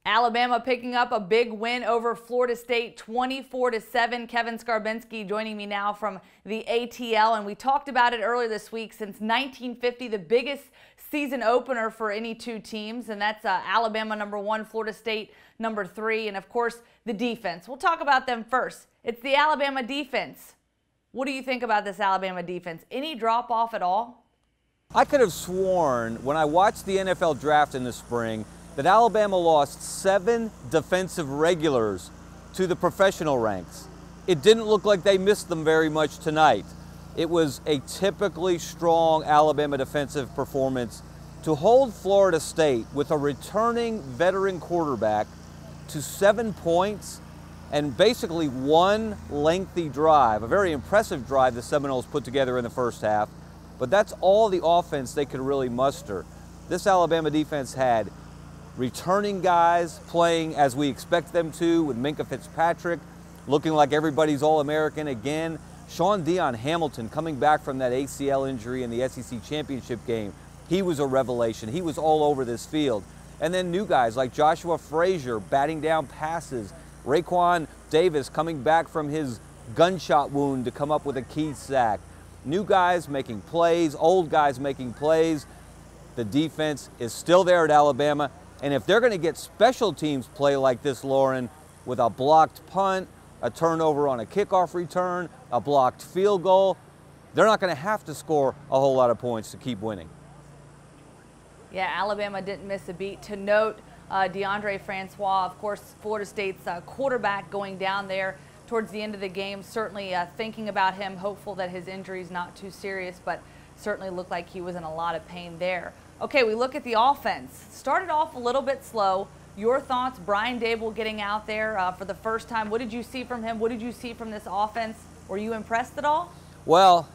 Alabama picking up a big win over Florida State, 24-7. Kevin Scarbinsky joining me now from the ATL, and we talked about it earlier this week. Since 1950, the biggest season opener for any two teams, and that's Alabama #1, Florida State #3, and of course the defense. We'll talk about them first. It's the Alabama defense. What do you think about this Alabama defense? Any drop off at all? I could have sworn when I watched the NFL draft in the spring that Alabama lost 7 defensive regulars to the professional ranks. It didn't look like they missed them very much tonight. It was a typically strong Alabama defensive performance to hold Florida State with a returning veteran quarterback to 7 points and basically one lengthy drive, a very impressive drive the Seminoles put together in the first half, but that's all the offense they could really muster. This Alabama defense had returning guys playing as we expect them to, with Minkah Fitzpatrick looking like everybody's All-American again. Sean Dion Hamilton coming back from that ACL injury in the SEC championship game. He was a revelation. He was all over this field. And then new guys like Joshua Frazier batting down passes. Raekwon Davis coming back from his gunshot wound to come up with a key sack. New guys making plays, old guys making plays. The defense is still there at Alabama. And if they're going to get special teams play like this, Lauren, with a blocked punt, a turnover on a kickoff return, a blocked field goal, they're not going to have to score a whole lot of points to keep winning. Yeah, Alabama didn't miss a beat. To note, DeAndre Francois, of course, Florida State's quarterback, going down there towards the end of the game. Certainly thinking about him, hopeful that his injury is not too serious, but certainly looked like he was in a lot of pain there. Okay, we look at the offense. Started off a little bit slow. Your thoughts, Brian Daboll getting out there for the first time. What did you see from him? What did you see from this offense? Were you impressed at all? Well,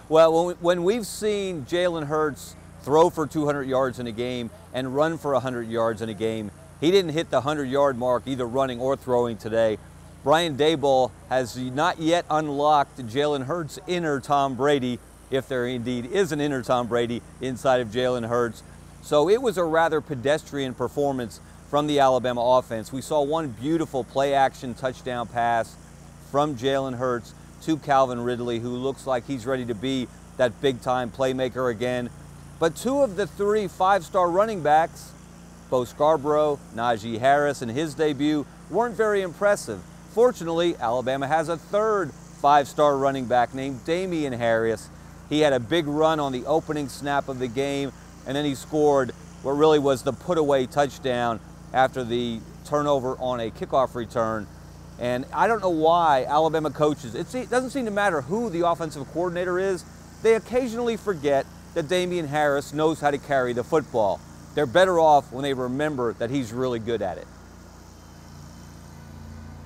when we've seen Jalen Hurts throw for 200 yards in a game and run for 100 yards in a game, he didn't hit the 100-yard mark either running or throwing today. Brian Daboll has not yet unlocked Jalen Hurts' inner Tom Brady, if there indeed is an inner Tom Brady inside of Jalen Hurts. So it was a rather pedestrian performance from the Alabama offense. We saw one beautiful play-action touchdown pass from Jalen Hurts to Calvin Ridley, who looks like he's ready to be that big-time playmaker again. But 2 of the 3 5-star running backs, Bo Scarborough, Najee Harris in his debut, weren't very impressive. Fortunately, Alabama has a 3rd 5-star running back named Damian Harris. He had a big run on the opening snap of the game, and then he scored what really was the put-away touchdown after the turnover on a kickoff return. And I don't know why Alabama coaches, it doesn't seem to matter who the offensive coordinator is, they occasionally forget that Damian Harris knows how to carry the football. They're better off when they remember that he's really good at it.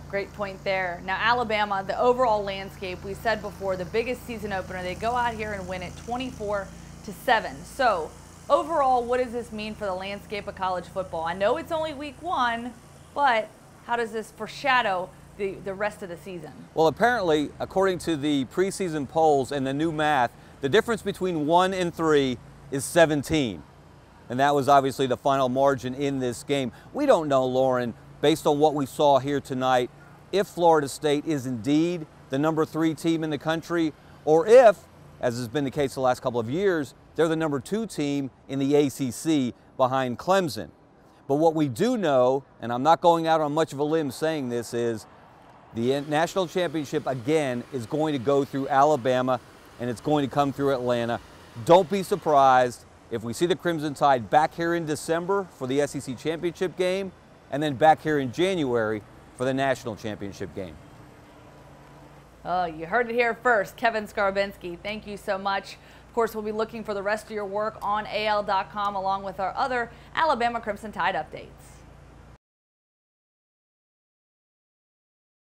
Great point there. Now, Alabama, the overall landscape, we said before, the biggest season opener. They go out here and win it 24-7. So, overall, what does this mean for the landscape of college football? I know it's only week 1, but how does this foreshadow the rest of the season? Well, apparently, according to the preseason polls and the new math, the difference between 1 and 3 is 17. And that was obviously the final margin in this game. We don't know, Lauren, based on what we saw here tonight, if Florida State is indeed the #3 team in the country, or if, as has been the case the last couple of years, they're the #2 team in the ACC behind Clemson. But what we do know, and I'm not going out on much of a limb saying this, is the national championship again is going to go through Alabama, and it's going to come through Atlanta. Don't be surprised if we see the Crimson Tide back here in December for the SEC championship game, and then back here in January for the national championship game. Oh, you heard it here first. Kevin Scarbinsky, thank you so much. Of course, we'll be looking for the rest of your work on AL.com along with our other Alabama Crimson Tide updates.